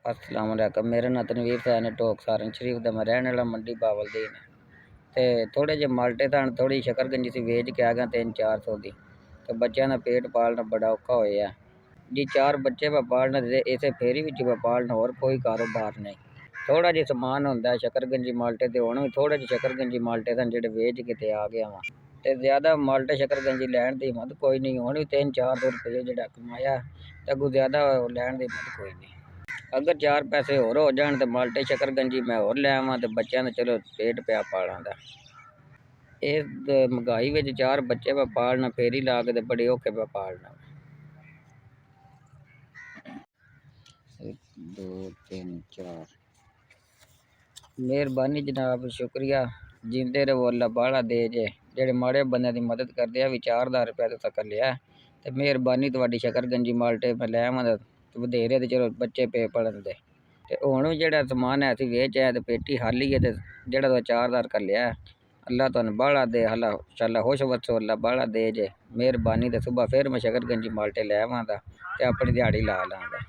अस्सलाम वालेकुम। मेरा नाम तनवीर सैन टोक सारन शरीफ दा मैं रहने वाला मंडी बावलदीन ते थोड़े जे माल्टे तान थोड़ी शकरगंजी सी वेच के आ गया 300-400 दी। तो बच्चों का पेट पालना बड़ा औखा होया जी। 4 बच्चे मैं पालना ते इसे फेरी विच मैं पालना, होर कोई कारोबार नहीं। थोड़ा जिहा समान होंदा है शकरगंजी माल्टे ते हुण भी थोड़े जे शकरगंजी माल्टे सन जेह्ड़े वेच के ते आ गया वां ते ज़्यादा माल्टे शकरगंजी लैण दी हिम्मत कोई नहीं। हुण भी 300-400 रुपये जेह्ड़ा कमाया ते अग्गों ज़्यादा लैण दी हिम्मत कोई नहीं। अगर 4 पैसे होर हो जाण ते माल्टे शकरगंजी मैं होर लै आवां ते बच्चों दा चलो पेट पिया पालां दा। इस महंगाई विच 4 बच्चे मैं पालना फेरी ला के ते बड़े औखे पे पालना। 1 2 3 4 मेहरबानी जनाब, शुक्रिया। जींदे रहो, अल्लाह बाहला दे जे। जेह्ड़े माड़े बंदे दी मदद करदे आ भी 4000 रुपया तुसां घल्लेआ ते मेहरबानी तुहाडी शकरगंजी माल्टे मैं लै आवां ते वधेरे ते चलो बच्चे पे पलन दे। ते हुण भी जेह्ड़ा समान है असीं वेच आए ते पेटी खाली है ते जेह्ड़ा तुसें 4000 घल्लेआ अल्लाह तुहानू बाहला दे। अल्लाह खुश वस्सो, अल्लाह बाहला दे जे। मेहरबानी ते सुबह फिर मैं शकरगंजी माल्टे लै आवां दा ते अपनी दिहाड़ी ला लां दा।